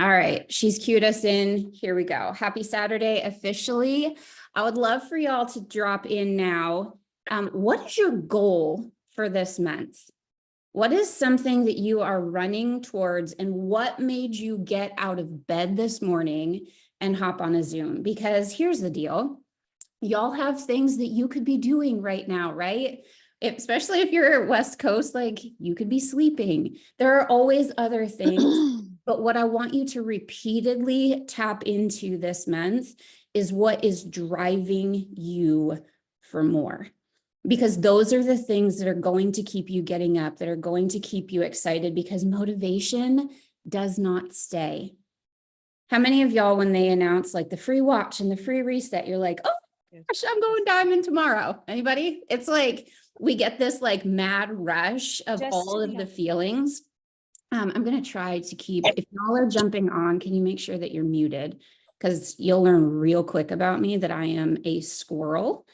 All right, she's cued us in. Here we go. Happy Saturday officially. I would love for y'all to drop in now. What is your goal for this month? What is something that you are running towards, and what made you get out of bed this morning and hop on a Zoom? Because here's the deal. Y'all have things that you could be doing right now, right? Especially if you're West Coast, like you could be sleeping. There are always other things. But what I want you to repeatedly tap into this month is what is driving you for more. Because those are the things that are going to keep you getting up, that are going to keep you excited, because motivation does not stay. How many of y'all, when they announce like the free watch and the free reset, you're like, oh gosh, I'm going diamond tomorrow? Anybody? It's like we get this like mad rush of all of the feelings. I'm going to try to keep, if y'all are jumping on, can you make sure that you're muted? Because you'll learn real quick about me that I am a squirrel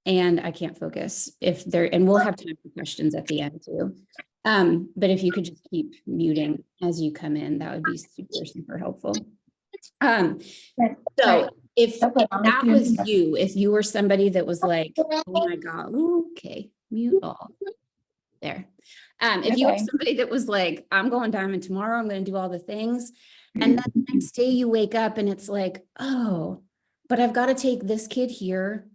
and I can't focus if there, and we'll have time for questions at the end too. But if you could just keep muting as you come in, that would be super, super helpful. So if that was you, if you were somebody that was like, oh my God, okay, mute all there. If you were somebody that was like, I'm going diamond tomorrow, I'm going to do all the things. And then the next day you wake up and it's like, oh, but I've got to take this kid here.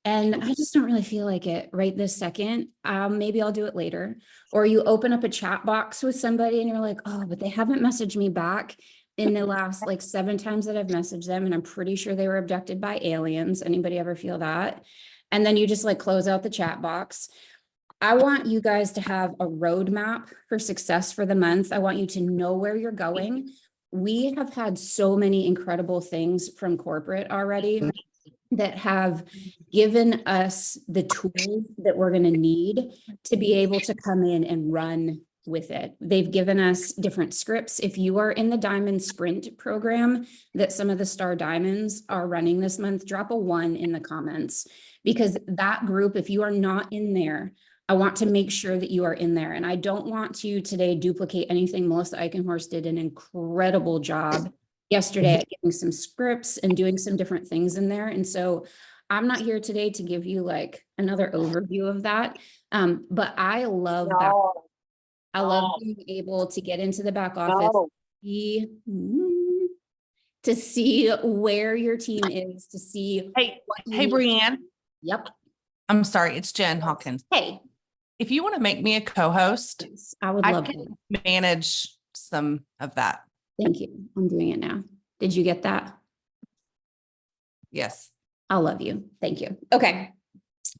And I just don't really feel like it right this second. Maybe I'll do it later. Or you open up a chat box with somebody and you're like, oh, but they haven't messaged me back in the last like 7 times that I've messaged them. And I'm pretty sure they were abducted by aliens. Anybody ever feel that? And then you just like close out the chat box. I want you guys to have a roadmap for success for the month. I want you to know where you're going. We have had so many incredible things from corporate already that have given us the tools that we're going to need to be able to come in and run with it. They've given us different scripts. If you are in the Diamond Sprint program that some of the Star Diamonds are running this month, drop a 1 in the comments, because that group, if you are not in there, I want to make sure that you are in there. And I don't want to today duplicate anything. Melissa Eichenhorst did an incredible job yesterday at getting some scripts and doing some different things in there. And so I'm not here today to give you like another overview of that. But I love that. I love being able to get into the back office, to see where your team is, to see. Hey, Brianne. Yep. I'm sorry. It's Jen Hawkins. Hey. If you want to make me a co-host, I would love to manage some of that. Thank you. I'm doing it now. Did you get that? Yes. I love you. Thank you. Okay.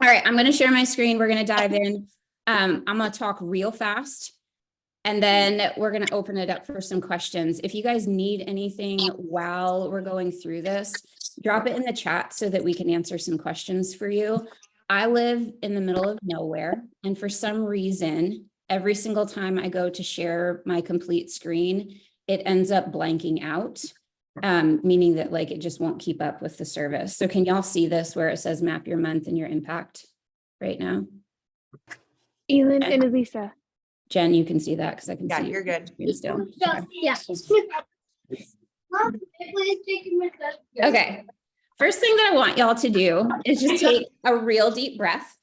All right. I'm going to share my screen. We're going to dive in. I'm going to talk real fast, and then we're going to open it up for some questions. If you guys need anything while we're going through this, drop it in the chat so that we can answer some questions for you. I live in the middle of nowhere, and for some reason, every single time I go to share my complete screen, it ends up blanking out, meaning that like it just won't keep up with the service. So can y'all see this where it says map your month and your impact right now? Elin and Elisa. Jen, you can see that because I can see you're good. Still. Yes. Okay. First thing that I want y'all to do is just take a real deep breath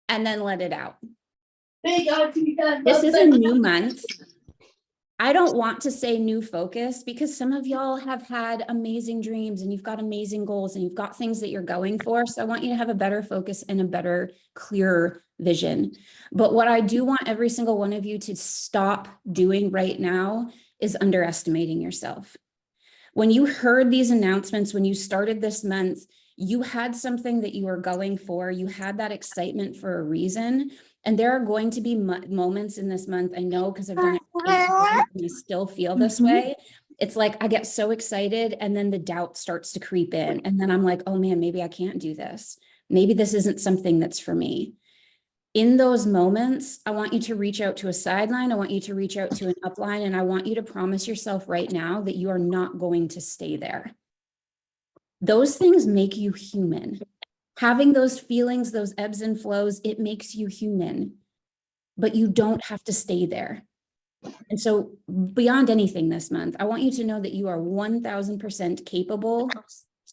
and then let it out. This is a new month. I don't want to say new focus because some of y'all have had amazing dreams and you've got amazing goals and you've got things that you're going for. So I want you to have a better focus and a better, clearer vision. But what I do want every single one of you to stop doing right now is underestimating yourself. When you heard these announcements, when you started this month, you had something that you were going for. You had that excitement for a reason. And there are going to be moments in this month, I know because I've done it and I still feel this way. It's like I get so excited and then the doubt starts to creep in. And then I'm like, oh man, maybe I can't do this. Maybe this isn't something that's for me. In those moments, I want you to reach out to a sideline. I want you to reach out to an upline, and I want you to promise yourself right now that you are not going to stay there. Those things make you human. Having those feelings, those ebbs and flows, it makes you human, but you don't have to stay there. And so beyond anything this month, I want you to know that you are 1000% capable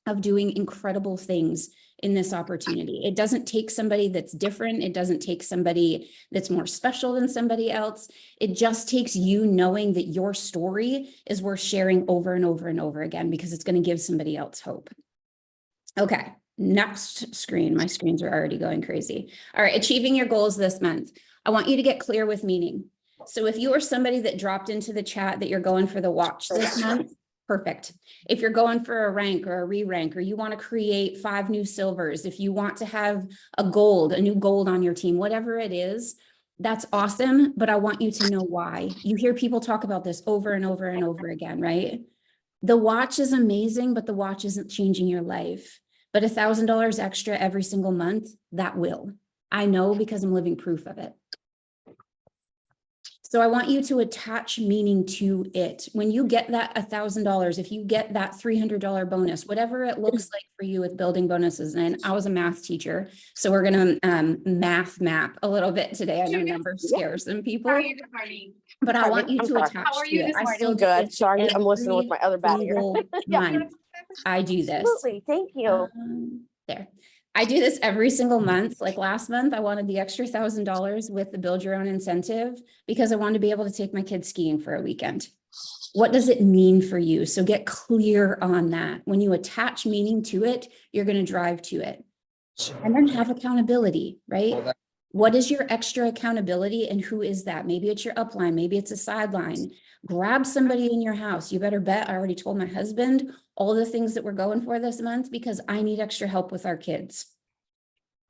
of doing incredible things in this opportunity. It doesn't take somebody that's different. It doesn't take somebody that's more special than somebody else. It just takes you knowing that your story is worth sharing over and over and over again, because it's going to give somebody else hope. Okay, next screen. My screens are already going crazy. All right, achieving your goals this month. I want you to get clear with meaning. So if you are somebody that dropped into the chat that you're going for the watch this month, perfect. If you're going for a rank or a re-rank, or you want to create 5 new silvers, if you want to have a new gold on your team, whatever it is, that's awesome. But I want you to know why. You hear people talk about this over and over and over again, right? The watch is amazing, but the watch isn't changing your life. But $1,000 extra every single month, that will. I know, because I'm living proof of it. So I want you to attach meaning to it. When you get that $1,000, if you get that $300 bonus, whatever it looks like for you with building bonuses. And I was a math teacher, so we're going to math map a little bit today. I know numbers scare some people. How are you this morning? But I want you to attach How are to you it. this I morning? still do Good. this Sorry, I'm listening with my other battery. single Yeah. month. I do this. Absolutely. Thank you. There. I do this every single month. Like last month, I wanted the extra $1,000 with the build your own incentive because I wanted to be able to take my kids skiing for a weekend. What does it mean for you? So get clear on that. When you attach meaning to it, you're going to drive to it. And then have accountability, right? What is your extra accountability and who is that? Maybe it's your upline, maybe it's a sideline. Grab somebody in your house. You better bet I already told my husband all the things that we're going for this month because I need extra help with our kids.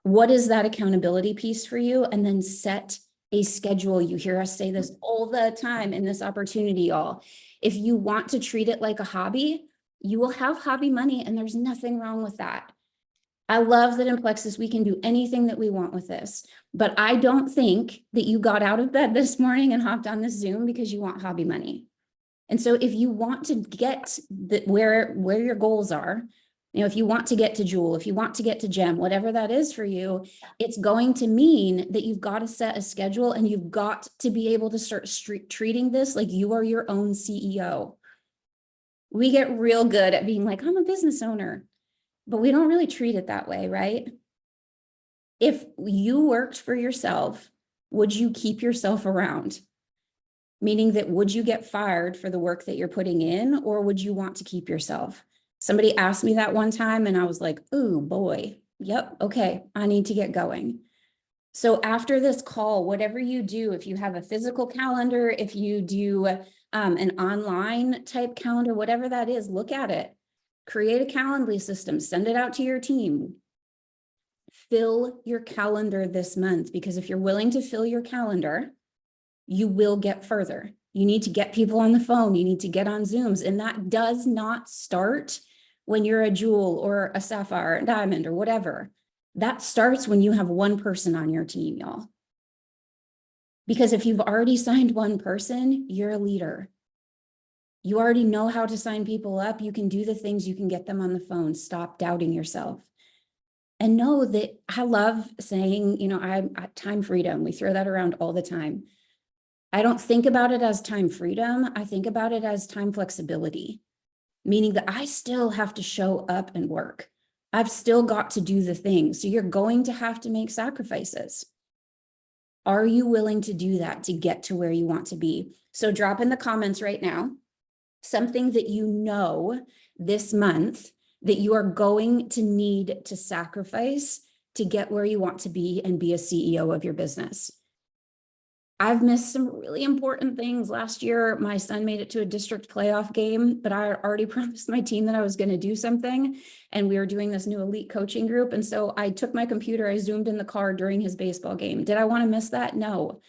What is that accountability piece for you? And then set a schedule. You hear us say this all the time in this opportunity, y'all. If you want to treat it like a hobby, you will have hobby money, and there's nothing wrong with that. I love that in Plexus, we can do anything that we want with this, but I don't think that you got out of bed this morning and hopped on this Zoom because you want hobby money. And so if you want to get where your goals are, you know, if you want to get to Jewel, if you want to get to Gem, whatever that is for you, it's going to mean that you've got to set a schedule and you've got to be able to start treating this like you are your own CEO. We get real good at being like, I'm a business owner. But we don't really treat it that way, right? If you worked for yourself, would you keep yourself around? Meaning that would you get fired for the work that you're putting in, or would you want to keep yourself? Somebody asked me that one time and I was like, oh boy, yep, okay, I need to get going. So after this call, whatever you do, if you have a physical calendar, if you do an online type calendar, whatever that is, look at it. Create a Calendly system, send it out to your team. Fill your calendar this month, because if you're willing to fill your calendar, you will get further. You need to get people on the phone. You need to get on Zooms. And that does not start when you're a Jewel or a Sapphire, a Diamond or whatever. That starts when you have one person on your team, y'all. Because if you've already signed one person, you're a leader. You already know how to sign people up. You can do the things, you can get them on the phone. Stop doubting yourself. And know that I love saying, you know, I time freedom. We throw that around all the time. I don't think about it as time freedom. I think about it as time flexibility, meaning that I still have to show up and work. I've still got to do the things. So you're going to have to make sacrifices. Are you willing to do that to get to where you want to be? So drop in the comments right now something that you know this month that you are going to need to sacrifice to get where you want to be and be a CEO of your business. I've missed some really important things. Last year, my son made it to a district playoff game, but I already promised my team that I was going to do something. And we were doing this new elite coaching group. And so I took my computer, I Zoomed in the car during his baseball game. Did I want to miss that? No.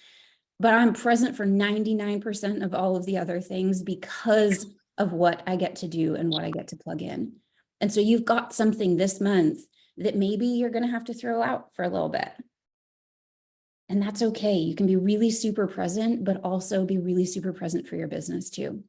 But I'm present for 99% of all of the other things because of what I get to do and what I get to plug in. And so you've got something this month that maybe you're going to have to throw out for a little bit. And that's okay. You can be really super present, but also be really super present for your business too.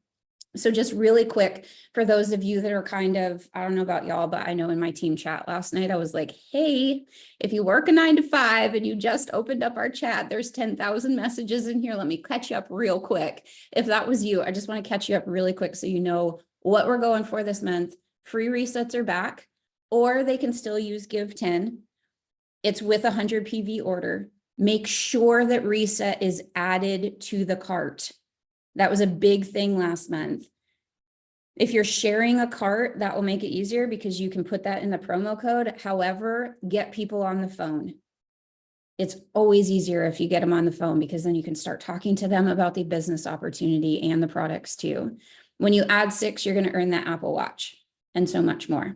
So just really quick, for those of you that are kind of, I don't know about y'all, but I know in my team chat last night, I was like, hey, if you work a 9 to 5 and you just opened up our chat, there's 10,000 messages in here. Let me catch you up real quick. If that was you, I just want to catch you up really quick so you know what we're going for this month. Free resets are back, or they can still use Give 10. It's with 100 PV order. Make sure that reset is added to the cart. That was a big thing last month. If you're sharing a cart, that will make it easier because you can put that in the promo code. However, get people on the phone. It's always easier if you get them on the phone because then you can start talking to them about the business opportunity and the products too. When you add 6, you're going to earn that Apple Watch and so much more.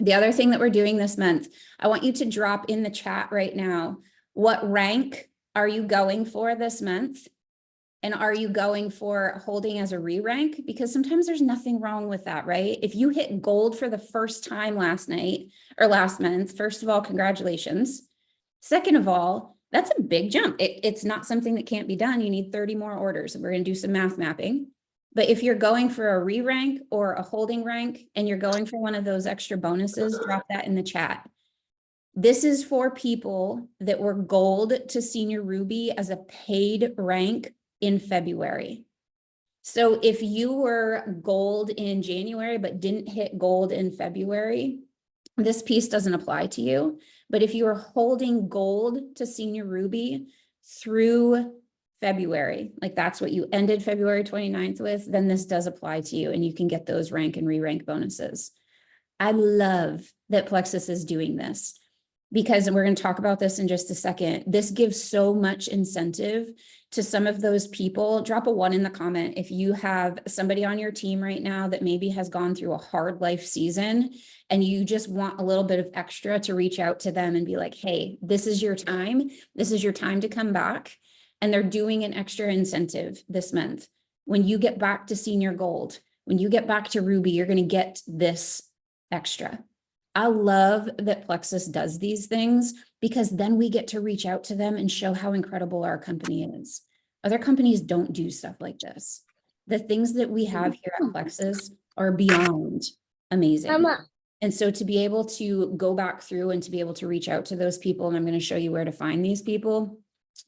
The other thing that we're doing this month, I want you to drop in the chat right now. What rank are you going for this month? And are you going for holding as a re-rank? Because sometimes there's nothing wrong with that, right? If you hit gold for the first time last night or last month, first of all, congratulations. Second of all, that's a big jump. It's not something that can't be done. You need 30 more orders. We're going to do some math mapping. But if you're going for a re-rank or a holding rank and you're going for one of those extra bonuses, drop that in the chat. This is for people that were gold to Senior Ruby as a paid rank in February. So if you were gold in January, but didn't hit gold in February, this piece doesn't apply to you. But if you are holding gold to Senior Ruby through February, like that's what you ended February 29th with, then this does apply to you and you can get those rank and re-rank bonuses. I love that Plexus is doing this because we're going to talk about this in just a second. This gives so much incentive to some of those people. Drop a 1 in the comment if you have somebody on your team right now that maybe has gone through a hard life season and you just want a little bit of extra to reach out to them and be like, hey, this is your time. This is your time to come back. And they're doing an extra incentive this month. When you get back to Senior Gold, when you get back to Ruby, you're going to get this extra. I love that Plexus does these things because then we get to reach out to them and show how incredible our company is. Other companies don't do stuff like this. The things that we have here at Plexus are beyond amazing. And so to be able to go back through and to be able to reach out to those people, and I'm going to show you where to find these people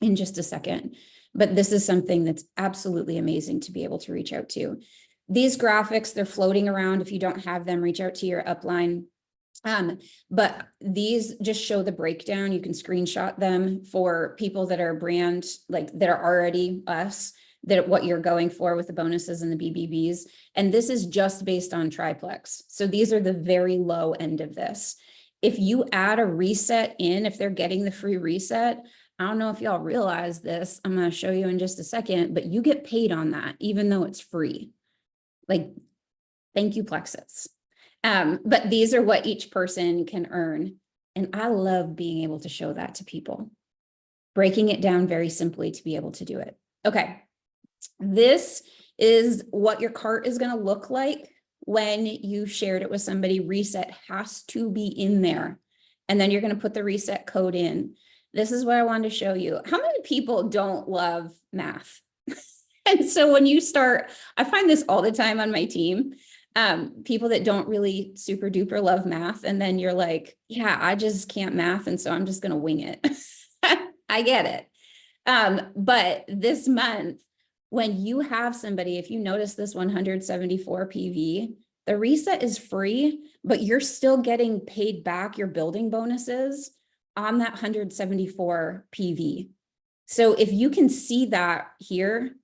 in just a second. But this is something that's absolutely amazing to be able to reach out to. These graphics, they're floating around. If you don't have them, reach out to your upline. But these just show the breakdown. You can screenshot them for people that are brand, like that are already us, that what you're going for with the bonuses and the BBBs. And this is just based on triplex. So these are the very low end of this. If you add a reset in, if they're getting the free reset, I don't know if y'all realize this, I'm going to show you in just a second, but you get paid on that, even though it's free. Like, thank you, Plexus. But these are what each person can earn. And I love being able to show that to people, breaking it down very simply to be able to do it. Okay. This is what your cart is going to look like when you shared it with somebody. Reset has to be in there. And then you're going to put the reset code in. This is what I wanted to show you. How many people don't love math? And so when you start, I find this all the time on my team. People that don't really super duper love math. And then you're like, yeah, I just can't math. And so I'm just going to wing it. I get it. But this month, when you have somebody, if you notice this 174 PV, the reset is free, but you're still getting paid back your building bonuses on that 174 PV. So if you can see that here,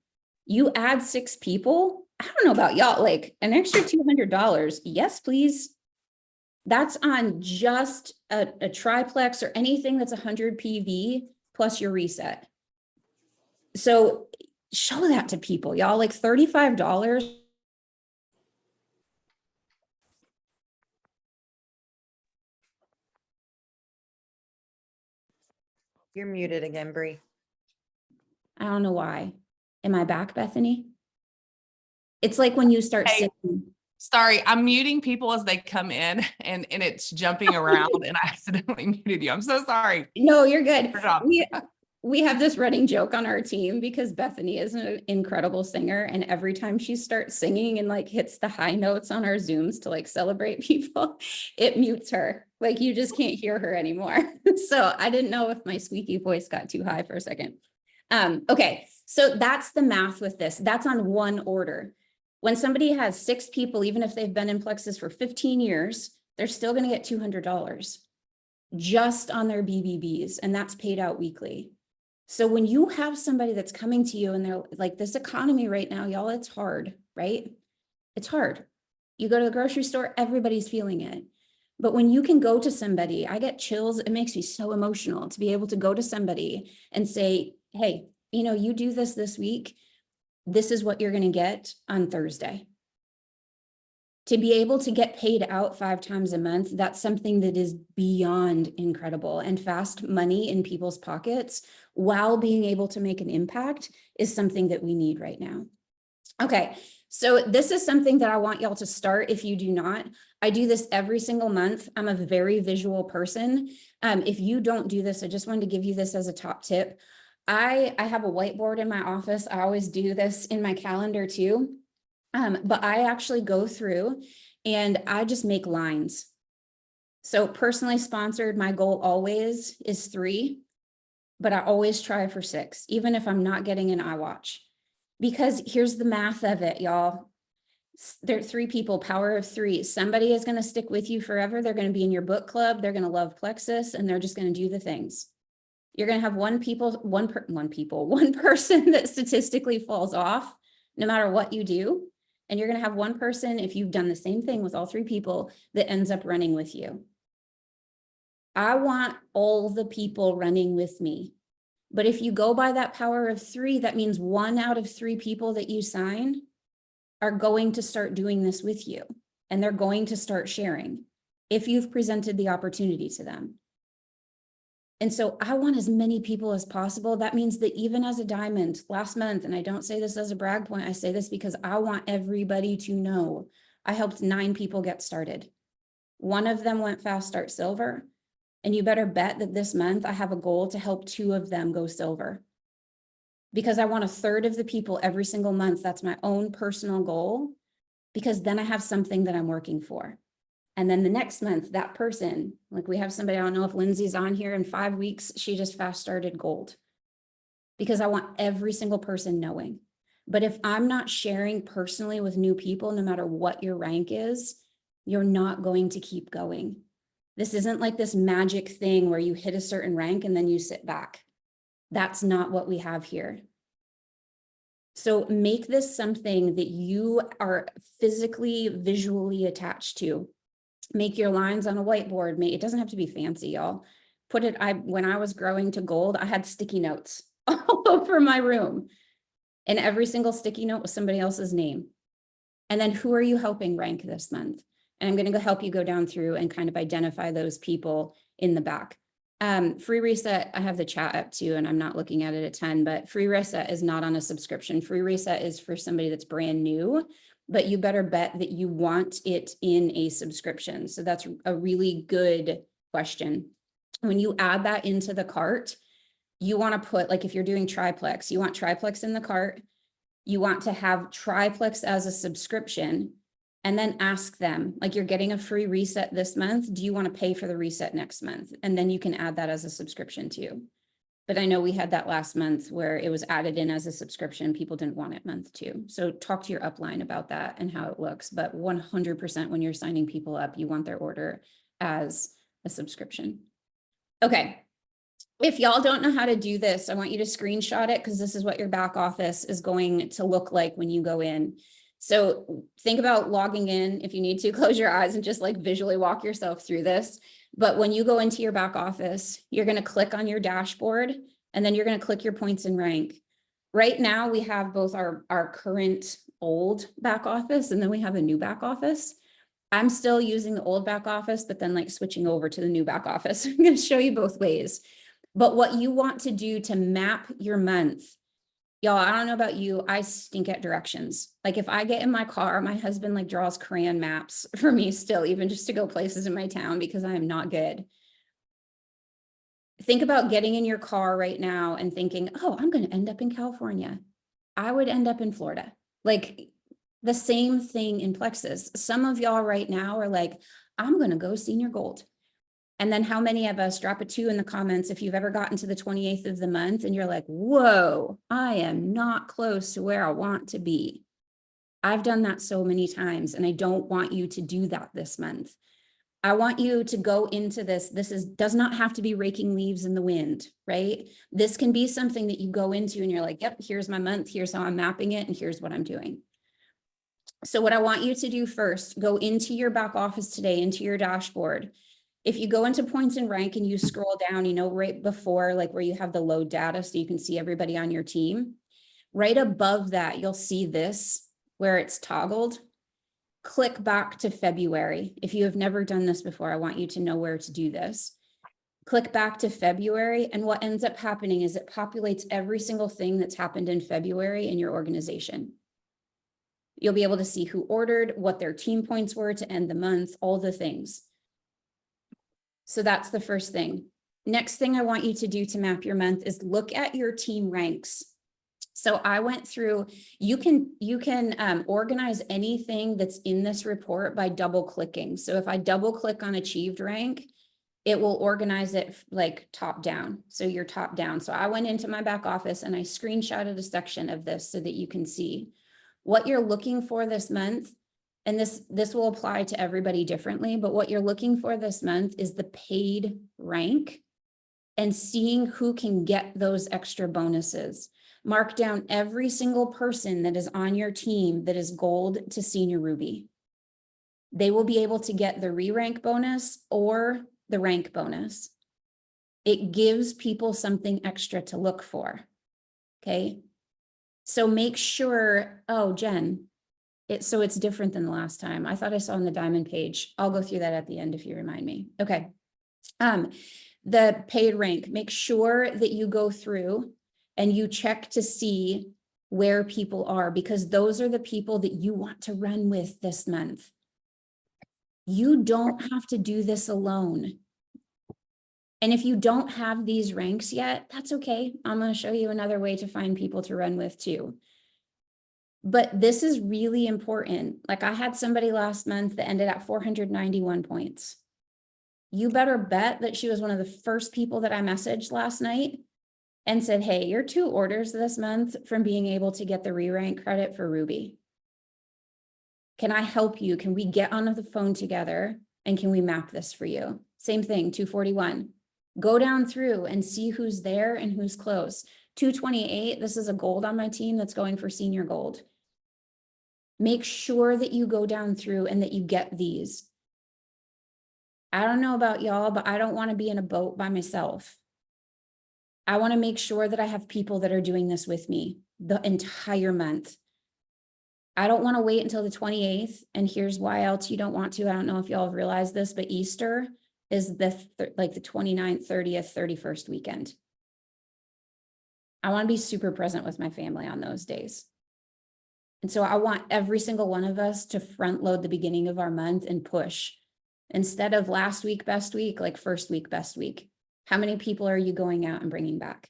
you add 6 people, I don't know about y'all, like an extra $200. Yes, please. That's on just a triplex or anything that's 100 PV plus your reset. So show that to people, y'all, like $35. You're muted again, Bree. I don't know why. Am I back, Bethany? It's like when you start Hey. sitting. Sorry, I'm muting people as they come in and it's jumping around and I accidentally muted you. I'm so sorry. No, you're good. Turn it off. we have this running joke on our team because Bethany is an incredible singer, and every time she starts singing and like hits the high notes on our Zooms to like celebrate people, it mutes her. Like you just can't hear her anymore. So I didn't know if my squeaky voice got too high for a second. Okay, so that's the math with this. That's on one order. When somebody has 6 people, even if they've been in Plexus for 15 years, they're still going to get $200 just on their BBBs, and that's paid out weekly. So when you have somebody that's coming to you and they're like, this economy right now, y'all, it's hard, right? It's hard. You go to the grocery store, everybody's feeling it. But when you can go to somebody, I get chills. It makes me so emotional to be able to go to somebody and say, hey, you know, you do this week, this is what you're going to get on Thursday. To be able to get paid out 5 times a month, that's something that is beyond incredible, and fast money in people's pockets while being able to make an impact is something that we need right now. Okay, so this is something that I want y'all to start if you do not. I do this every single month. I'm a very visual person. If you don't do this, I just wanted to give you this as a top tip. I have a whiteboard in my office. I always do this in my calendar too. But I actually go through and I just make lines. So personally sponsored, my goal always is 3, but I always try for 6, even if I'm not getting an iWatch. Because here's the math of it, y'all. There are 3 people, power of 3. Somebody is going to stick with you forever. They're going to be in your book club. They're going to love Plexus, and they're just going to do the things. You're going to have one person that statistically falls off no matter what you do. And you're going to have one person, if you've done the same thing with all 3 people, that ends up running with you. I want all the people running with me. But if you go by that power of 3, that means 1 out of 3 people that you sign are going to start doing this with you. And they're going to start sharing if you've presented the opportunity to them. And so I want as many people as possible. That means that even as a diamond last month, and I don't say this as a brag point, I say this because I want everybody to know I helped 9 people get started. 1 of them went fast start silver. And you better bet that this month I have a goal to help 2 of them go silver. Because I want 1/3 of the people every single month. That's my own personal goal. Because then I have something that I'm working for. And then the next month, that person, like we have somebody, I don't know if Lindsay's on here, in 5 weeks, she just fast started gold. Because I want every single person knowing. But if I'm not sharing personally with new people, no matter what your rank is, you're not going to keep going. This isn't like this magic thing where you hit a certain rank and then you sit back. That's not what we have here. So make this something that you are physically, visually attached to. Make your lines on a whiteboard. It doesn't have to be fancy, y'all. When I was growing to gold, I had sticky notes all over my room. And every single sticky note was somebody else's name. And then who are you helping rank this month? And I'm going to help you go down through and kind of identify those people in the back. Free Reset, I have the chat up too, and I'm not looking at it a ton, but Free Reset is not on a subscription. Free Reset is for somebody that's brand new, but you better bet that you want it in a subscription. So that's a really good question. When you add that into the cart, you want to put, like if you're doing triplex, you want triplex in the cart. You want to have triplex as a subscription. And then ask them, like, you're getting a free reset this month. Do you want to pay for the reset next month? And then you can add that as a subscription too. But I know we had that last month where it was added in as a subscription. People didn't want it month 2. So talk to your upline about that and how it looks. But 100% when you're signing people up, you want their order as a subscription. Okay. If y'all don't know how to do this, I want you to screenshot it because this is what your back office is going to look like when you go in. So think about logging in. If you need to, close your eyes and just like visually walk yourself through this. But when you go into your back office, you're going to click on your dashboard and then you're going to click your points and rank. Right now, we have both our current old back office and then we have a new back office. I'm still using the old back office, but then like switching over to the new back office. I'm going to show you both ways. But what you want to do to map your month, y'all, I don't know about you, I stink at directions. Like if I get in my car, my husband like draws crayon maps for me still, even just to go places in my town because I am not good. Think about getting in your car right now and thinking, oh, I'm going to end up in California. I would end up in Florida. Like the same thing in Plexus. Some of y'all right now are like, I'm going to go senior gold. And then how many of us, drop a 2 in the comments if you've ever gotten to the 28th of the month and you're like, whoa, I am not close to where I want to be. I've done that so many times, and I don't want you to do that this month. I want you to go into this. Does not have to be raking leaves in the wind, right? This can be something that you go into and you're like, yep, here's my month. Here's how I'm mapping it. And here's what I'm doing. So what I want you to do first, go into your back office today, into your dashboard. If you go into points and rank and you scroll down, you know, right before like where you have the load data so you can see everybody on your team, right above that, you'll see this where it's toggled. Click back to February. If you have never done this before, I want you to know where to do this. Click back to February, and what ends up happening is it populates every single thing that's happened in February in your organization. You'll be able to see who ordered, what their team points were to end the month, all the things. So that's the first thing. Next thing I want you to do to map your month is look at your team ranks. So I went through, you can organize anything that's in this report by double clicking. So if I double click on achieved rank, it will organize it like top down. So you're top down. So I went into my back office and I screenshotted a section of this so that you can see what you're looking for this month. And this will apply to everybody differently, but what you're looking for this month is the paid rank and seeing who can get those extra bonuses. Mark down every single person that is on your team that is gold to senior ruby. They will be able to get the re-rank bonus or the rank bonus. It gives people something extra to look for, okay? So make sure, oh, Jen, so it's different than the last time. I thought I saw on the diamond page. I'll go through that at the end if you remind me. Okay. The paid rank, make sure that you go through and you check to see where people are, because those are the people that you want to run with this month. You don't have to do this alone. And if you don't have these ranks yet, that's okay. I'm going to show you another way to find people to run with too. But this is really important. Like I had somebody last month that ended at 491 points. You better bet that she was one of the first people that I messaged last night and said, hey, you're 2 orders this month from being able to get the re-rank credit for Ruby. Can I help you? Can we get on the phone together and can we map this for you? Same thing, 241. Go down through and see who's there and who's close. 228, this is a gold on my team that's going for senior gold. Make sure that you go down through and that you get these. I don't know about y'all, but I don't want to be in a boat by myself. I want to make sure that I have people that are doing this with me the entire month. I don't want to wait until the 28th. And here's why else you don't want to. I don't know if y'all have realized this, but Easter is like the 29th, 30th, 31st weekend. I want to be super present with my family on those days. And so I want every single one of us to front load the beginning of our month and push. Instead of last week, best week, like first week, best week. How many people are you going out and bringing back?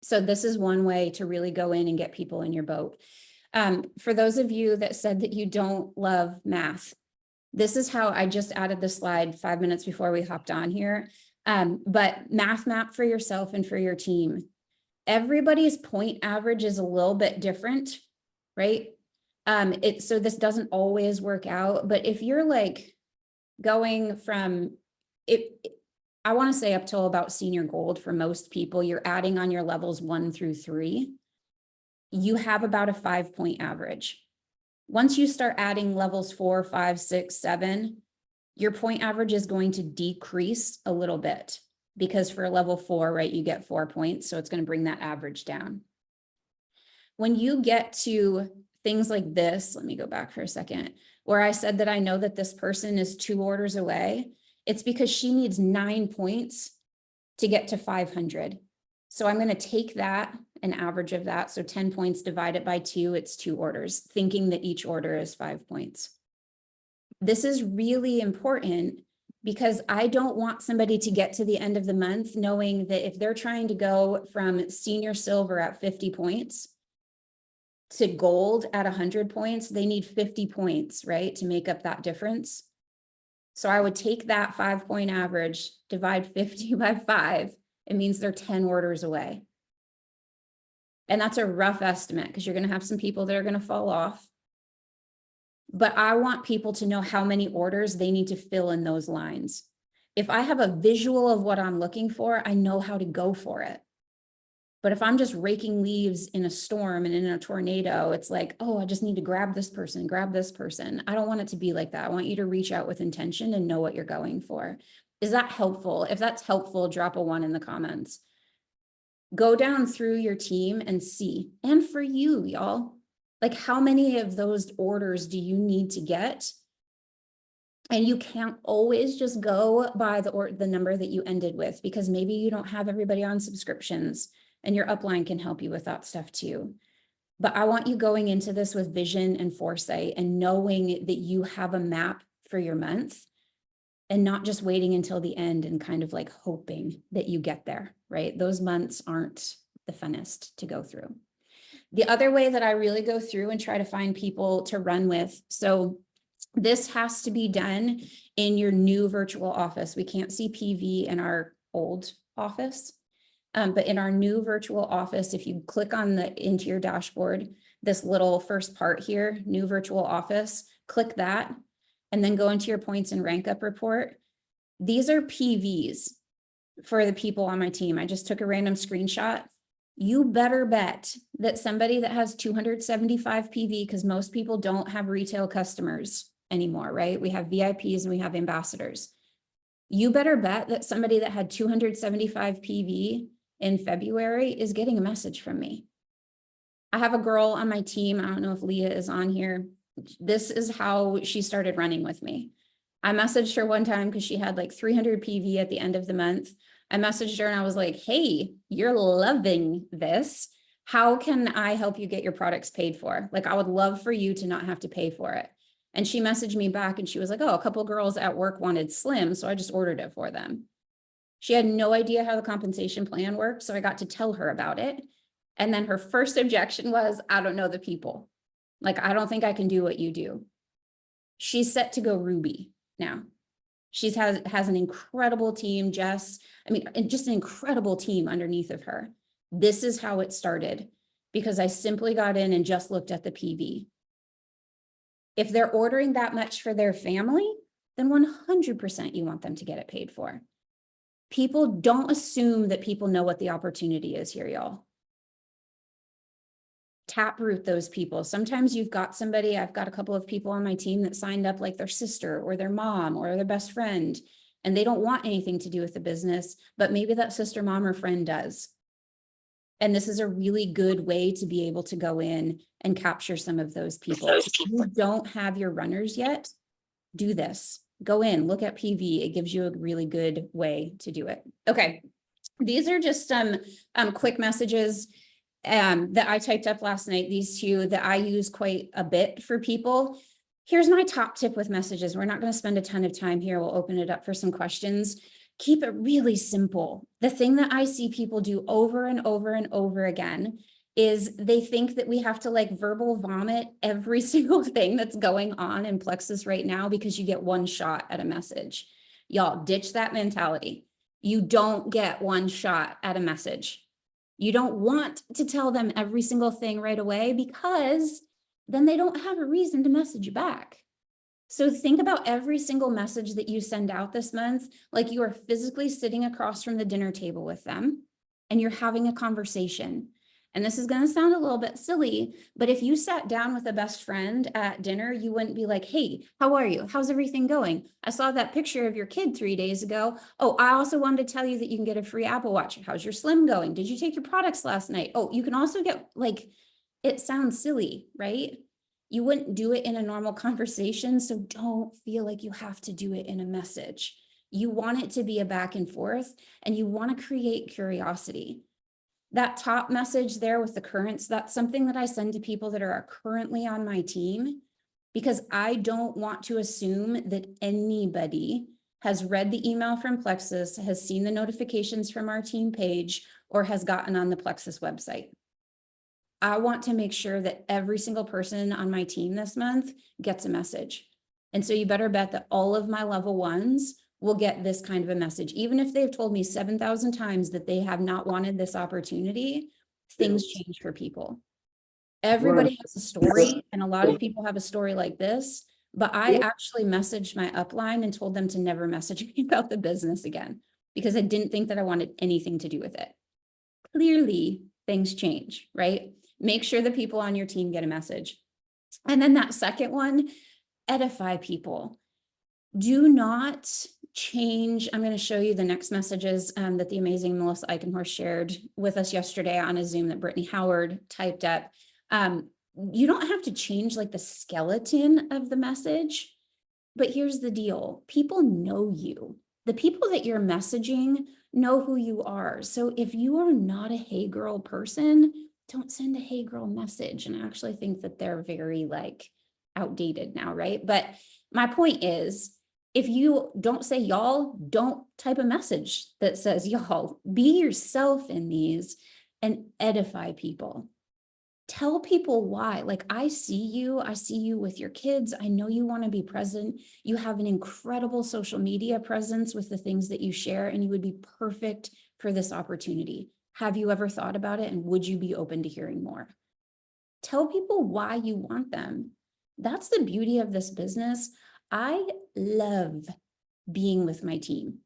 So this is one way to really go in and get people in your boat. For those of you that said that you don't love math, this is how I just added the slide 5 minutes before we hopped on here. But math map for yourself and for your team. Everybody's point average is a little bit different, right? So this doesn't always work out, but if you're like going from I want to say up till about senior gold for most people, you're adding on your levels 1 through 3. You have about a 5-point average. Once you start adding levels 4, 5, 6, 7, your point average is going to decrease a little bit because for a level 4, right, you get 4 points. So it's going to bring that average down. When you get to things like this, let me go back for a second, where I said that I know that this person is 2 orders away. It's because she needs 9 points to get to 500. So I'm going to take that, an average of that. So 10 points divided by 2, it's 2 orders, thinking that each order is 5 points. This is really important because I don't want somebody to get to the end of the month knowing that if they're trying to go from senior silver at 50 points to gold at 100 points, they need 50 points, right, to make up that difference. So I would take that 5-point average, divide 50 by 5. It means they're 10 orders away. And that's a rough estimate because you're going to have some people that are going to fall off. But I want people to know how many orders they need to fill in those lines. If I have a visual of what I'm looking for, I know how to go for it. But if I'm just raking leaves in a storm and in a tornado, it's like, oh, I just need to grab this person, grab this person. I don't want it to be like that. I want you to reach out with intention and know what you're going for. Is that helpful? If that's helpful, drop a 1 in the comments. Go down through your team and see, and for you, y'all, like how many of those orders do you need to get? And you can't always just go by the number that you ended with, because maybe you don't have everybody on subscriptions, and your upline can help you with that stuff too. But I want you going into this with vision and foresight and knowing that you have a map for your month and not just waiting until the end and kind of like hoping that you get there, right? Those months aren't the funnest to go through. The other way that I really go through and try to find people to run with, so this has to be done in your new virtual office. We can't see PV in our old office. But in our new virtual office, if you click on into your dashboard, this little first part here, new virtual office, click that, and then go into your points and rank up report. These are PVs for the people on my team. I just took a random screenshot. You better bet that somebody that has 275 PV, because most people don't have retail customers anymore, right? We have VIPs and we have ambassadors. You better bet that somebody that had 275 PV in February is getting a message from me. I have a girl on my team. I don't know if Leah is on here. This is how she started running with me. I messaged her one time because she had like 300 PV at the end of the month. I messaged her and I was like, hey, you're loving this. How can I help you get your products paid for? Like, I would love for you to not have to pay for it. And she messaged me back and she was like, oh, a couple of girls at work wanted Slim, so I just ordered it for them. She had no idea how the compensation plan worked, so I got to tell her about it. And then her first objection was, I don't know the people. Like, I don't think I can do what you do. She's set to go Ruby now. She has an incredible team, Jess. I mean, just an incredible team underneath of her. This is how it started, because I simply got in and just looked at the PV. If they're ordering that much for their family, then 100% you want them to get it paid for. People don't assume that people know what the opportunity is here, y'all. Taproot those people. Sometimes you've got somebody, I've got a couple of people on my team that signed up like their sister or their mom or their best friend, and they don't want anything to do with the business, but maybe that sister, mom, or friend does. And this is a really good way to be able to go in and capture some of those people. If you don't have your runners yet, do this. Go in, look at PV. It gives you a really good way to do it. Okay, these are just some quick messages that I typed up last night, these two that I use quite a bit for people. Here's my top tip with messages. We're not going to spend a ton of time here. We'll open it up for some questions. Keep it really simple. The thing that I see people do over and over and over again is they think that we have to like verbal vomit every single thing that's going on in Plexus right now because you get one shot at a message. Y'all, ditch that mentality. You don't get one shot at a message. You don't want to tell them every single thing right away, because then they don't have a reason to message you back. So think about every single message that you send out this month, like you are physically sitting across from the dinner table with them and you're having a conversation. And this is going to sound a little bit silly, but if you sat down with a best friend at dinner, you wouldn't be like, hey, how are you? How's everything going? I saw that picture of your kid 3 days ago. Oh, I also wanted to tell you that you can get a free Apple Watch. How's your Slim going? Did you take your products last night? Oh, you can also get, like, it sounds silly, right? You wouldn't do it in a normal conversation, so don't feel like you have to do it in a message. You want it to be a back and forth, and you want to create curiosity. That top message there with the currents, that's something that I send to people that are currently on my team, because I don't want to assume that anybody has read the email from Plexus, has seen the notifications from our team page, or has gotten on the Plexus website. I want to make sure that every single person on my team this month gets a message. And so you better bet that all of my level ones will get this kind of a message. Even if they've told me 7,000 times that they have not wanted this opportunity, things change for people. Everybody has a story, and a lot of people have a story like this, but I actually messaged my upline and told them to never message me about the business again, because I didn't think that I wanted anything to do with it. Clearly, things change, right? Make sure the people on your team get a message. And then that second one, edify people. Do not change. I'm going to show you the next messages that the amazing Melissa Eichenhorst shared with us yesterday on a Zoom that Brittany Howard typed up. You don't have to change like the skeleton of the message, but here's the deal. People know you. The people that you're messaging know who you are. So if you are not a hey girl person, don't send a hey girl message. And I actually think that they're very like outdated now, right? But my point is, if you don't say y'all, don't type a message that says y'all. Be yourself in these and edify people. Tell people why. Like, I see you with your kids. I know you want to be present. You have an incredible social media presence with the things that you share, and you would be perfect for this opportunity. Have you ever thought about it? And would you be open to hearing more? Tell people why you want them. That's the beauty of this business. I love being with my team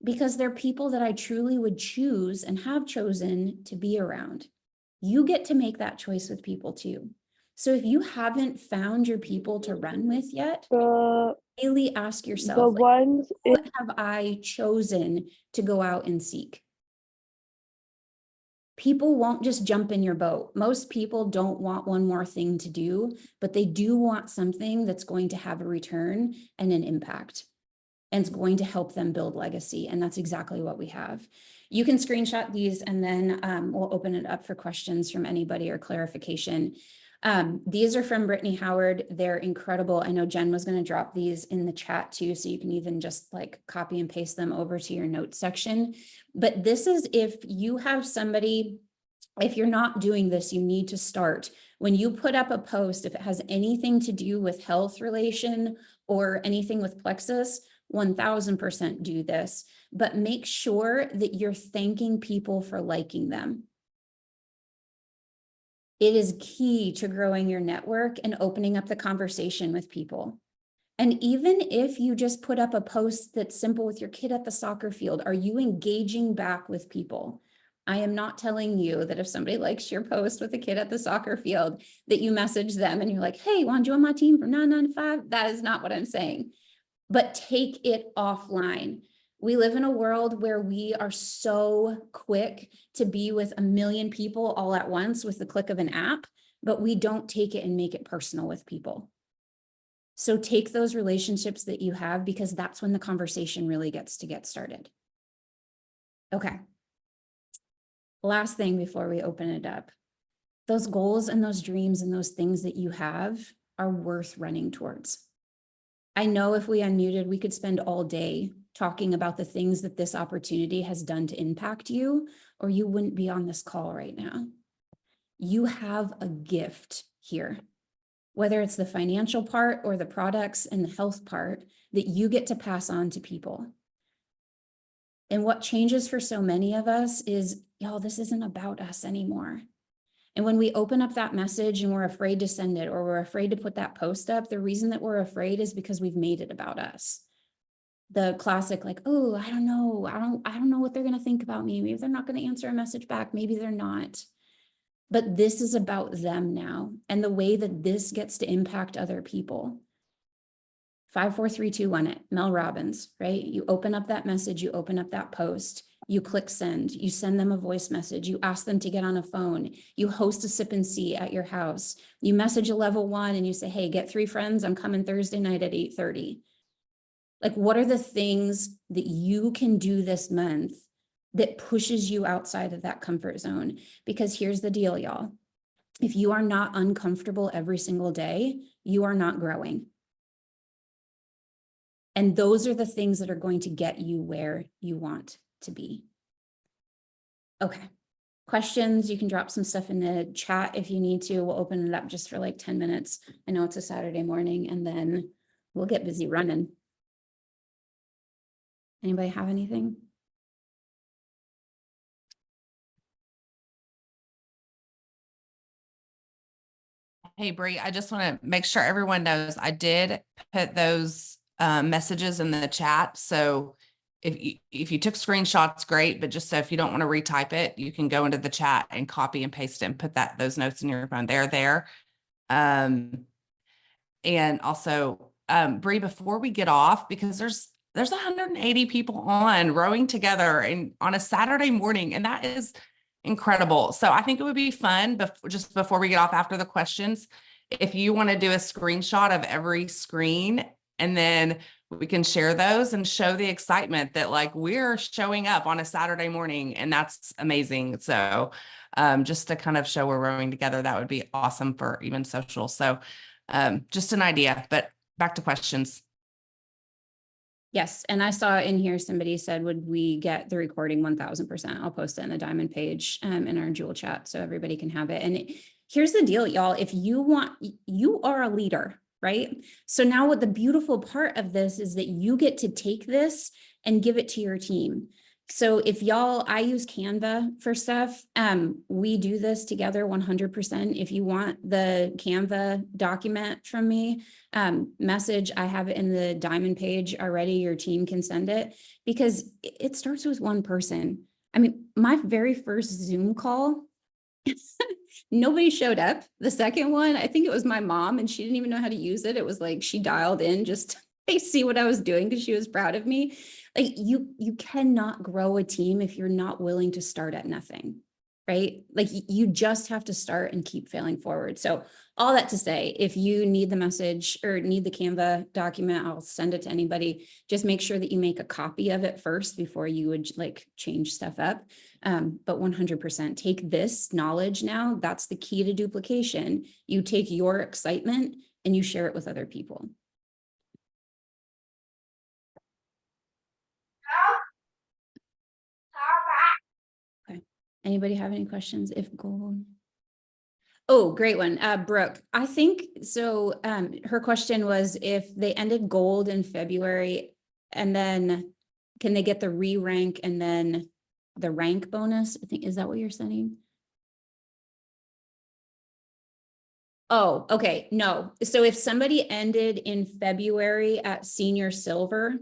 because they're people that I truly would choose and have chosen to be around. You get to make that choice with people too. So if you haven't found your people to run with yet, daily ask yourself, like, what have I chosen to go out and seek? People won't just jump in your boat. Most people don't want one more thing to do, but they do want something that's going to have a return and an impact, and it's going to help them build legacy. And that's exactly what we have. You can screenshot these, and then we'll open it up for questions from anybody or clarification. These are from Brittany Howard. They're incredible. I know Jen was going to drop these in the chat too, so you can even just like copy and paste them over to your notes section. But this is if you have somebody, if you're not doing this, you need to start. When you put up a post, if it has anything to do with health relation or anything with Plexus, 1000% do this, but make sure that you're thanking people for liking them. It is key to growing your network and opening up the conversation with people. And even if you just put up a post that's simple with your kid at the soccer field, are you engaging back with people? I am not telling you that if somebody likes your post with a kid at the soccer field, that you message them and you're like, hey, want to join my team from 9 to 5? That is not what I'm saying. But take it offline. We live in a world where we are so quick to be with a million people all at once with the click of an app, but we don't take it and make it personal with people. So take those relationships that you have, because that's when the conversation really gets to get started. Okay. Last thing before we open it up. Those goals and those dreams and those things that you have are worth running towards. I know if we unmuted, we could spend all day talking about the things that this opportunity has done to impact you, or you wouldn't be on this call right now. You have a gift here, whether it's the financial part or the products and the health part that you get to pass on to people. And what changes for so many of us is, y'all, this isn't about us anymore. And when we open up that message and we're afraid to send it, or we're afraid to put that post up, the reason that we're afraid is because we've made it about us. The classic, like, oh, I don't know what they're going to think about me. Maybe they're not going to answer a message back. Maybe they're not. But this is about them now, and the way that this gets to impact other people. 5, 4, 3, 2, 1 it. Mel Robbins, right? You open up that message, you open up that post, you click send, you send them a voice message, you ask them to get on a phone, you host a sip and see at your house, you message a level 1 and you say, hey, get 3 friends, I'm coming Thursday night at 8:30. Like, what are the things that you can do this month that pushes you outside of that comfort zone? Because here's the deal, y'all. If you are not uncomfortable every single day, you are not growing. And those are the things that are going to get you where you want to be. Okay. Questions, you can drop some stuff in the chat if you need to. We'll open it up just for like 10 minutes. I know it's a Saturday morning, and then we'll get busy running. Anybody have anything? Hey, Bree, I just want to make sure everyone knows I did put those messages in the chat. So if you took screenshots, great. But just so if you don't want to retype it, you can go into the chat and copy and paste it and put those notes in your phone. They're there. And also, Bree, before we get off, because there's 180 people on rowing together and on a Saturday morning, and that is incredible. So I think it would be fun just before we get off after the questions, if you want to do a screenshot of every screen, and then we can share those and show the excitement that like we're showing up on a Saturday morning, and that's amazing. So just to kind of show we're rowing together, that would be awesome for even social. So just an idea, but back to questions. Yes, and I saw in here somebody said, would we get the recording 1000%? I'll post it in the Diamond page in our Jewel chat so everybody can have it. And here's the deal, y'all. If you want, you are a leader, right? So now what the beautiful part of this is that you get to take this and give it to your team. So if y'all, I use Canva for stuff. We do this together 100%. If you want the Canva document from me, message, I have it in the Diamond page already. Your team can send it, because it starts with one person. I mean, my very first Zoom call, nobody showed up. The second one, I think it was my mom, and she didn't even know how to use it. It was like she dialed in just to see what I was doing because she was proud of me. Like you cannot grow a team if you're not willing to start at nothing, right? Like you just have to start and keep failing forward. So all that to say, if you need the message or need the Canva document, I'll send it to anybody. Just make sure that you make a copy of it first before you would like change stuff up. But 100% take this knowledge now. That's the key to duplication. You take your excitement and you share it with other people. Okay. Anybody have any questions? If gold. Oh, great one. Brooke, I think so. Her question was if they ended gold in February, and then can they get the re-rank and then the rank bonus? I think, is that what you're saying? Oh, okay. No. So if somebody ended in February at senior silver,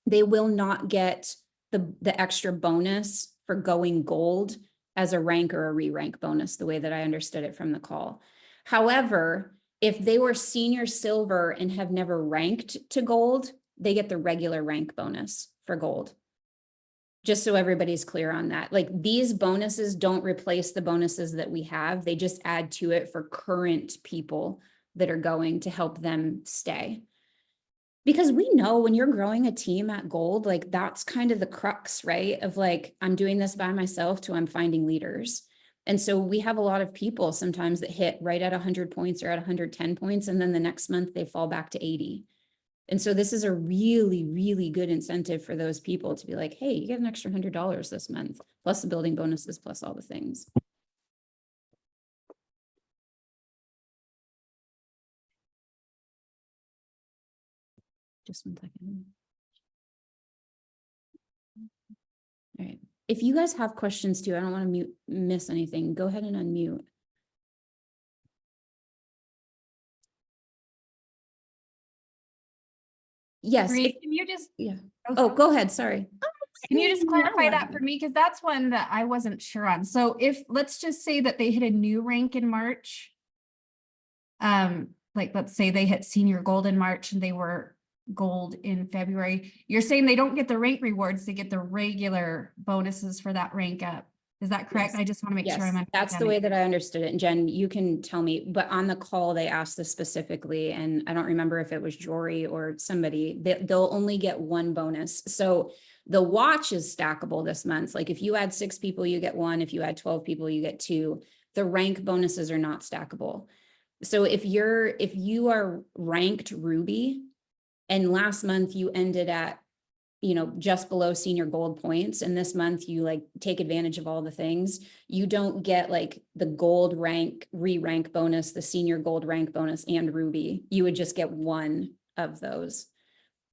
they will not get the extra bonus for going gold as a rank or a re-rank bonus, the way that I understood it from the call. However, if they were senior silver and have never ranked to gold, they get the regular rank bonus for gold. Just so everybody's clear on that. Like these bonuses don't replace the bonuses that we have. They just add to it for current people that are going to help them stay. Because we know when you're growing a team at gold, like that's kind of the crux, right? Of like, I'm doing this by myself to I'm finding leaders. And so we have a lot of people sometimes that hit right at 100 points or at 110 points. And then the next month they fall back to 80. And so this is a really, really good incentive for those people to be like, hey, you get an extra $100 this month, plus the building bonuses, plus all the things. Just 1 second. All right. If you guys have questions too, I don't want to miss anything. Go ahead and unmute. Yes. Bree, can you just, Yeah. Oh, go ahead. Sorry. can you just clarify that for me? Because that's one that I wasn't sure on. So if, let's just say that they hit a new rank in March. Like, let's say they hit senior gold in March and they were gold in February. You're saying they don't get the rank rewards, they get the regular bonuses for that rank up. Is that correct? Yes. I just want to make sure Yes, I'm that's the way that I understood it. And Jen, you can tell me, but on the call, they asked this specifically, and I don't remember if it was Jory or somebody, they'll only get one bonus. So the watch is stackable this month. Like if you add 6 people, you get 1. If you add 12 people, you get 2. The rank bonuses are not stackable. So if you are ranked Ruby, And last month you ended at, you know, just below senior gold points. And this month you like take advantage of all the things. You don't get like the gold rank, re-rank bonus, the senior gold rank bonus and ruby. You would just get one of those.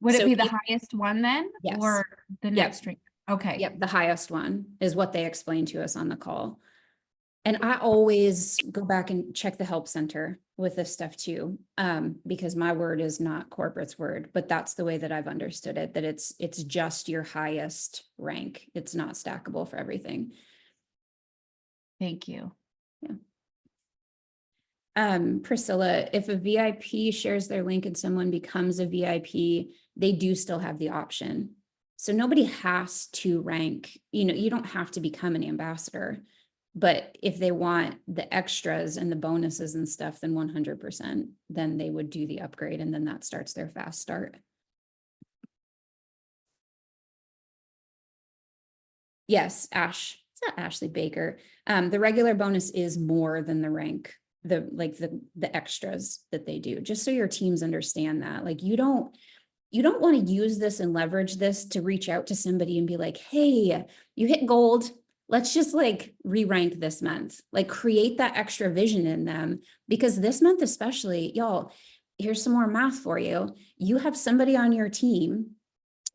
Would So it be the if- highest one then? Yes. Or the next rank? Okay. Yep, the highest one is what they explained to us on the call. And I always go back and check the help center with this stuff too, because my word is not corporate's word, but that's the way that I've understood it, that it's just your highest rank. It's not stackable for everything. Thank you. Priscilla, if a VIP shares their link and someone becomes a VIP, they do still have the option. So nobody has to rank, you know, you don't have to become an ambassador, but if they want the extras and the bonuses and stuff, then 100%, then they would do the upgrade and then that starts their fast start. Yes, Ash, it's not Ashley Baker. The regular bonus is more than the rank, the extras that they do, just so your teams understand that. Like you don't want to use this and leverage this to reach out to somebody and be like, hey, you hit gold. Let's just like re-rank this month, like create that extra vision in them, because this month, especially, y'all, here's some more math for you. You have somebody on your team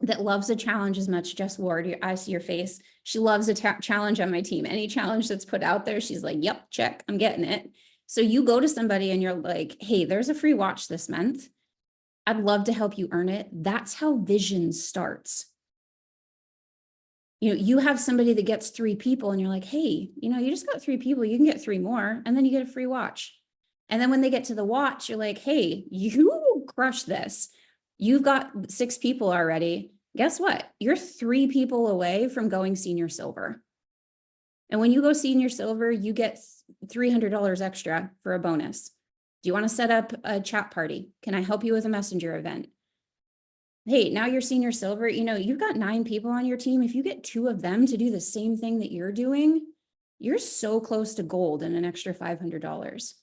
that loves a challenge as much. Jess Ward, I see your face. She loves a challenge on my team. Any challenge that's put out there, she's like, yep, check, I'm getting it. So you go to somebody and you're like, hey, there's a free watch this month. I'd love to help you earn it. That's how vision starts. You know, you have somebody that gets 3 people and you're like, hey, you know, you just got 3 people, you can get 3 more, and then you get a free watch. And then when they get to the watch, you're like, hey, you crush this. You've got 6 people already. Guess what? You're 3 people away from going senior silver. And when you go senior silver, you get $300 extra for a bonus. Do you want to set up a chat party? Can I help you with a messenger event? Hey, now you're senior silver, you know, you've got 9 people on your team. If you get 2 of them to do the same thing that you're doing, you're so close to gold and an extra $500.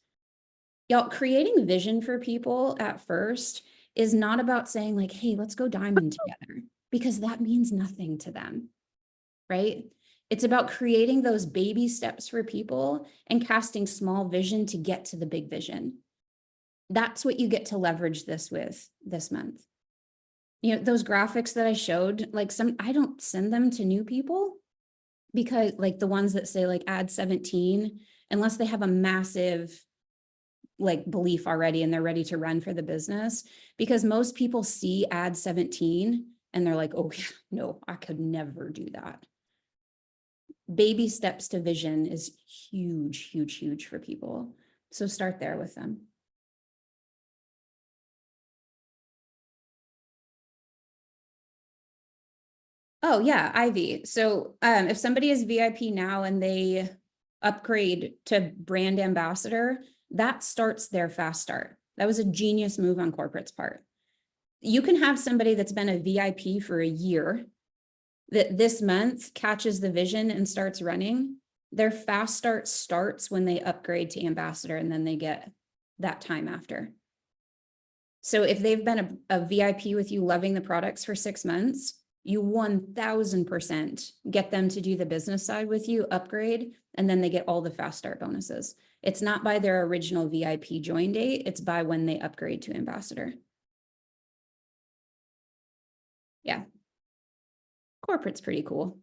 Y'all, creating vision for people at first is not about saying like, hey, let's go diamond together, because that means nothing to them, right? It's about creating those baby steps for people and casting small vision to get to the big vision. That's what you get to leverage this with this month. You know, those graphics that I showed, like I don't send them to new people, because like the ones that say like add 17, unless they have a massive like belief already and they're ready to run for the business, because most people see add 17 and they're like, oh no, I could never do that. Baby steps to vision is huge, huge, huge for people. So start there with them. Oh yeah, Ivy. So if somebody is VIP now and they upgrade to brand ambassador, that starts their fast start. That was a genius move on corporate's part. You can have somebody that's been a VIP for a year that this month catches the vision and starts running. Their fast start starts when they upgrade to ambassador, and then they get that time after. So if they've been a VIP with you loving the products for 6 months, you 1000% get them to do the business side with you, upgrade, and then they get all the fast start bonuses. It's not by their original VIP join date, it's by when they upgrade to ambassador. Yeah. Corporate's pretty cool.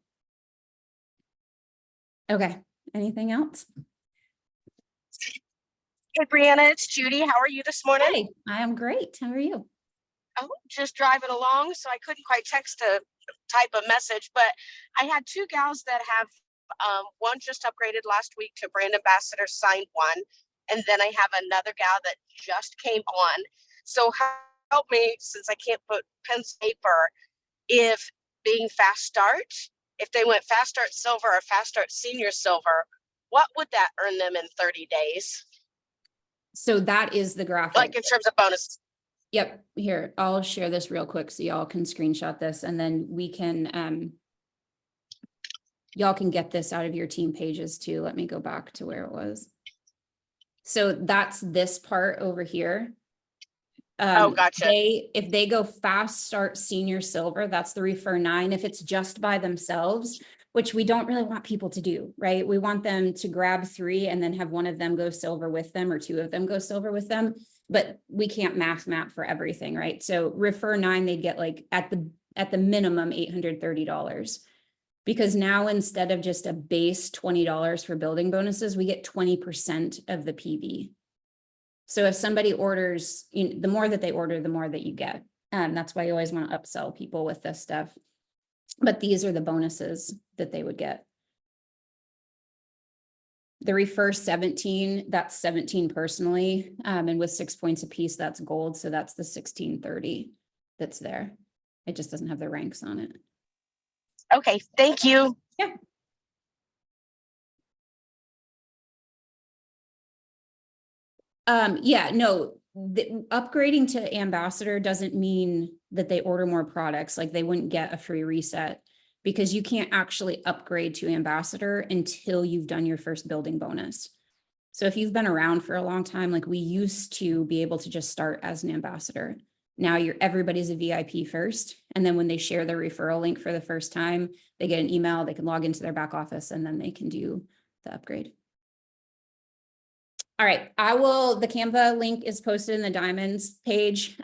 Okay, anything else? Hey, Brianna, it's Judy. How are you this morning? Hey, I am great. How are you? Oh, just driving along, so I couldn't quite text to type a message, but I had 2 gals that have, one just upgraded last week to brand ambassador, signed 1, and then I have another gal that just came on. So help me, since I can't put pen to paper, if being fast start, if they went fast start silver or fast start senior silver, what would that earn them in 30 days? So that is the graphic. Like in terms of bonuses. Yep, here, I'll share this real quick so y'all can screenshot this, and then we can, y'all can get this out of your team pages too. Let me go back to where it was. So that's this part over here. Gotcha. If they go fast start senior silver, that's the refer 9. If it's just by themselves, which we don't really want people to do, right? We want them to grab 3 and then have one of them go silver with them or 2 of them go silver with them, but we can't math map for everything, right? So refer 9, they'd get like at the minimum $830. Because now instead of just a base $20 for building bonuses, we get 20% of the PV. So if somebody orders, the more that they order, the more that you get. That's why you always want to upsell people with this stuff. But these are the bonuses that they would get. The refer 17, that's 17 personally. And with 6 points apiece, that's gold. So that's the 1630 that's there. It just doesn't have the ranks on it. Okay, thank you. Yeah, no, upgrading to ambassador doesn't mean that they order more products, like they wouldn't get a free reset, because you can't actually upgrade to ambassador until you've done your first building bonus. So if you've been around for a long time, like we used to be able to just start as an ambassador. Now everybody's a VIP first, and then when they share their referral link for the first time, they get an email, they can log into their back office, and then they can do the upgrade. All right, the Canva link is posted in the diamonds page.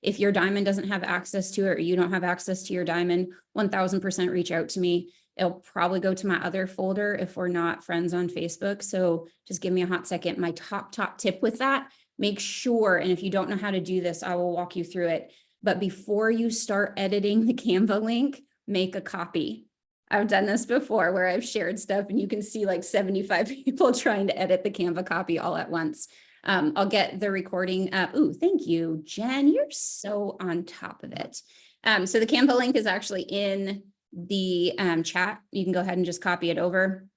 If your diamond doesn't have access to it or you don't have access to your diamond, 1000% reach out to me. It'll probably go to my other folder if we're not friends on Facebook. So just give me a hot second. My top tip with that, make sure, and if you don't know how to do this, I will walk you through it. But before you start editing the Canva link, make a copy. I've done this before where I've shared stuff and you can see like 75 people trying to edit the Canva copy all at once. I'll get the recording up. Ooh, thank you, Jen. You're so on top of it. So the Canva link is actually in the chat. You can go ahead and just copy it over.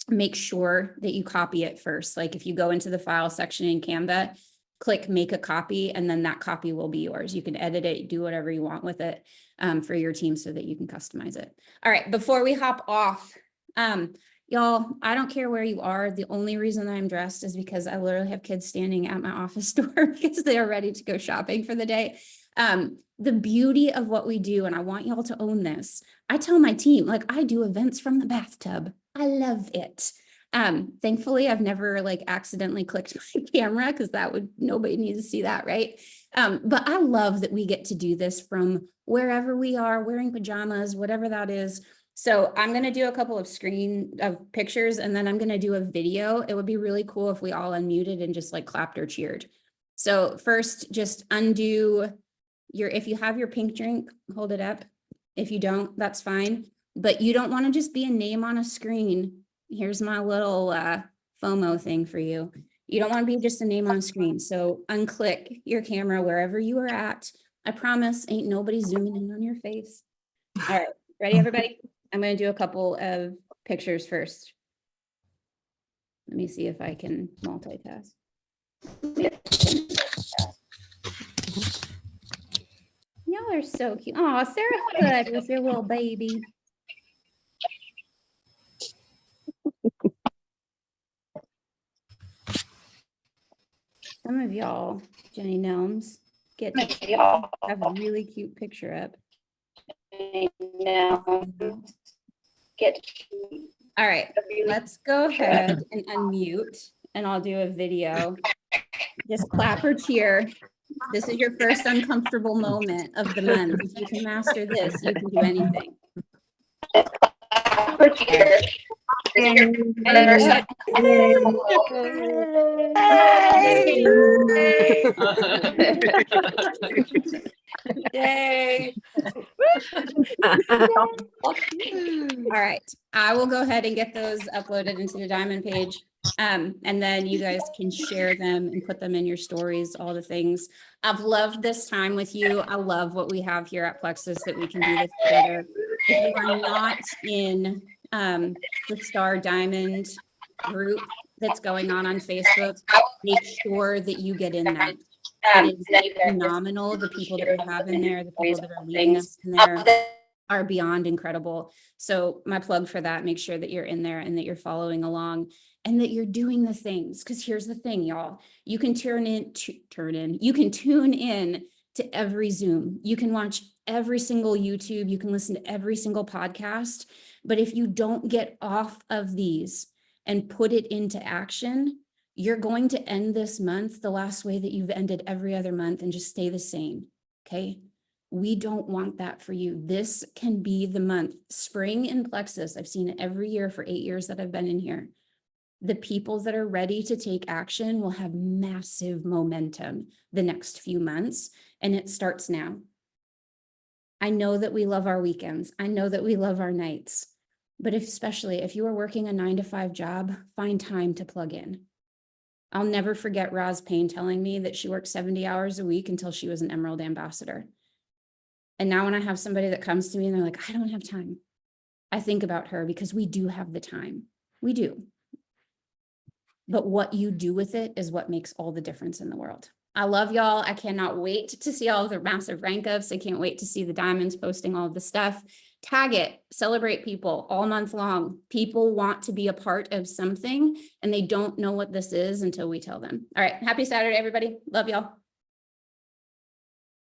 Make sure that you copy it first. Like if you go into the file section in Canva, click make a copy, and then that copy will be yours. You can edit it, do whatever you want with it for your team so that you can customize it. All right, before we hop off, y'all, I don't care where you are. The only reason I'm dressed is because I literally have kids standing at my office door because they are ready to go shopping for the day. The beauty of what we do, and I want y'all to own this. I tell my team, like I do events from the bathtub. I love it. Thankfully, I've never like accidentally clicked my camera because nobody needs to see that, right? But I love that we get to do this from wherever we are, wearing pajamas, whatever that is. So I'm going to do a couple of pictures, and then I'm going to do a video. It would be really cool if we all unmuted and just like clapped or cheered. So first, just undo if you have your pink drink, hold it up. If you don't, that's fine. But you don't want to just be a name on a screen. Here's my little FOMO thing for you. You don't want to be just a name on a screen. So unclick your camera wherever you are at. I promise ain't nobody zooming in on your face. All right, ready everybody? I'm going to do a couple of pictures first. Let me see if I can multitask. Y'all are so cute. Oh, Sarah Hood with your little baby. Some of y'all, Jenny Nelms, get to have a really cute picture up. All right, let's go ahead and unmute, and I'll do a video. Just clap or cheer. This is your first uncomfortable moment of the month. If you can master this, you can do anything. Yay. All right, I will go ahead and get those uploaded into the Diamond page. And then you guys can share them and put them in your stories, all the things. I've loved this time with you. I love what we have here at Plexus, that we can do this together. If you are not in the Star Diamond group that's going on Facebook, make sure that you get in that. It is phenomenal. The people that we have in there, the people that are leading us in there are beyond incredible. So my plug for that, make sure that you're in there and that you're following along. and that you're doing the things. Because here's the thing, y'all, you can you can tune in to every Zoom. You can watch every single YouTube. You can listen to every single podcast. But if you don't get off of these and put it into action, you're going to end this month the last way that you've ended every other month and just stay the same. Okay. We don't want that for you. This can be the month. Spring in Plexus, I've seen it every year for 8 years that I've been in here. The people that are ready to take action will have massive momentum the next few months, and it starts now. I know that we love our weekends. I know that we love our nights, but especially if you are working a 9-to-5 job, find time to plug in. I'll never forget Roz Payne telling me that she worked 70 hours a week until she was an Emerald Ambassador. And now when I have somebody that comes to me and they're like, I don't have time, I think about her because we do have the time. We do. But what you do with it is what makes all the difference in the world. I love y'all. I cannot wait to see all of the massive rank ups. I can't wait to see the diamonds posting all of the stuff. Tag it, celebrate people all month long. People want to be a part of something and they don't know what this is until we tell them. All right. Happy Saturday, everybody. Love y'all.